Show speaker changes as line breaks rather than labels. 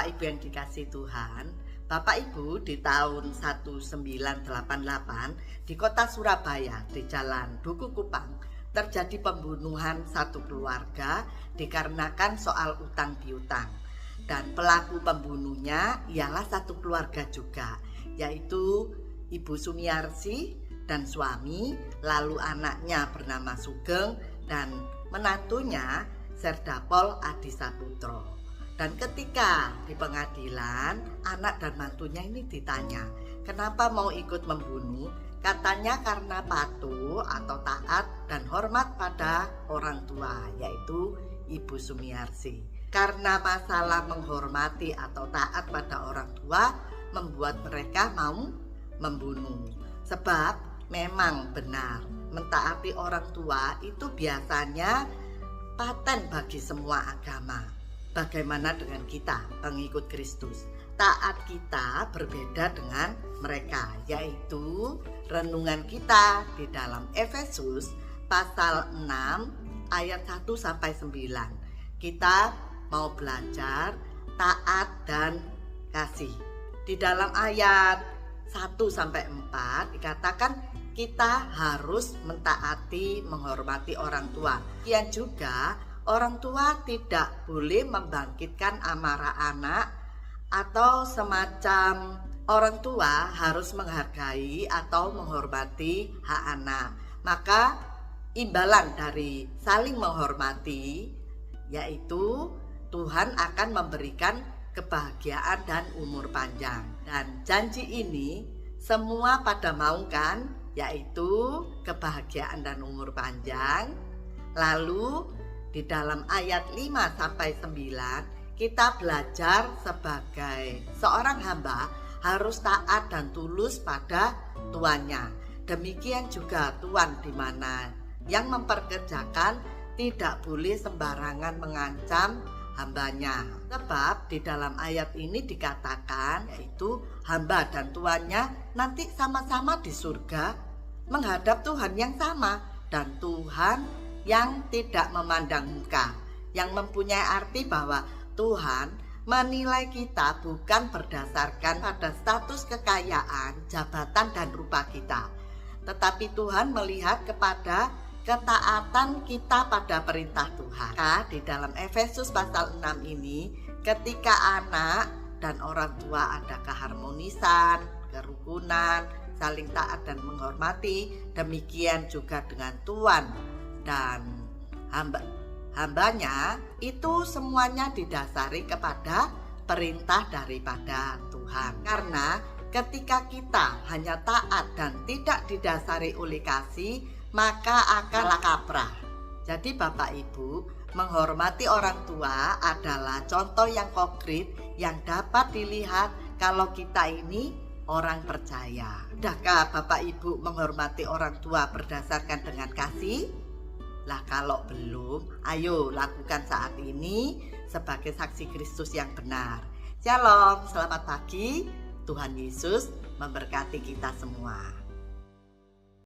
Bapak Ibu yang dikasihi Tuhan, Bapak Ibu, di tahun 1988 di kota Surabaya di Jalan Duku Kupang terjadi pembunuhan satu keluarga dikarenakan soal utang piutang. Dan pelaku pembunuhnya ialah satu keluarga juga, yaitu Ibu Sumiarsi dan suami, lalu anaknya bernama Sugeng dan menantunya Serdapol Adi Saputro. Dan ketika di pengadilan, anak dan mantunya ini ditanya, kenapa mau ikut membunuh? Katanya karena patuh atau taat dan hormat pada orang tua, yaitu Ibu Sumiarsi. Karena masalah menghormati atau taat pada orang tua membuat mereka mau membunuh. Sebab memang benar, mentaati orang tua itu biasanya paten bagi semua agama. Bagaimana dengan kita, pengikut Kristus? Taat kita berbeda dengan mereka, yaitu renungan kita di dalam Efesus pasal 6 ayat 1-9. Kita mau belajar taat dan kasih. Di dalam ayat 1-4 dikatakan kita harus mentaati, menghormati orang tua. Yang juga orang tua tidak boleh membangkitkan amarah anak, atau semacam orang tua harus menghargai atau menghormati hak anak. Maka imbalan dari saling menghormati yaitu Tuhan akan memberikan kebahagiaan dan umur panjang. Dan janji ini semua pada mau kan, yaitu kebahagiaan dan umur panjang. Lalu di dalam ayat 5-9 kita belajar sebagai seorang hamba harus taat dan tulus pada tuannya. Demikian juga tuan di mana yang memperkerjakan tidak boleh sembarangan mengancam hambanya. Sebab di dalam ayat ini dikatakan yaitu hamba dan tuannya nanti sama-sama di surga menghadap Tuhan yang sama, dan Tuhan yang tidak memandang muka, yang mempunyai arti bahwa Tuhan menilai kita bukan berdasarkan pada status kekayaan, jabatan dan rupa kita, tetapi Tuhan melihat kepada ketaatan kita pada perintah Tuhan. Di dalam Efesus pasal 6 ini, ketika anak dan orang tua ada keharmonisan, kerukunan, saling taat dan menghormati, demikian juga dengan tuan dan hambanya, itu semuanya didasari kepada perintah daripada Tuhan. Karena ketika kita hanya taat dan tidak didasari oleh kasih, maka akan kaprah. Jadi Bapak Ibu, menghormati orang tua adalah contoh yang konkret yang dapat dilihat kalau kita ini orang percaya. Sudahkah Bapak Ibu menghormati orang tua berdasarkan dengan kasih? Lah kalau belum, ayo lakukan saat ini sebagai saksi Kristus yang benar. Shalom, selamat pagi. Tuhan Yesus memberkati kita semua.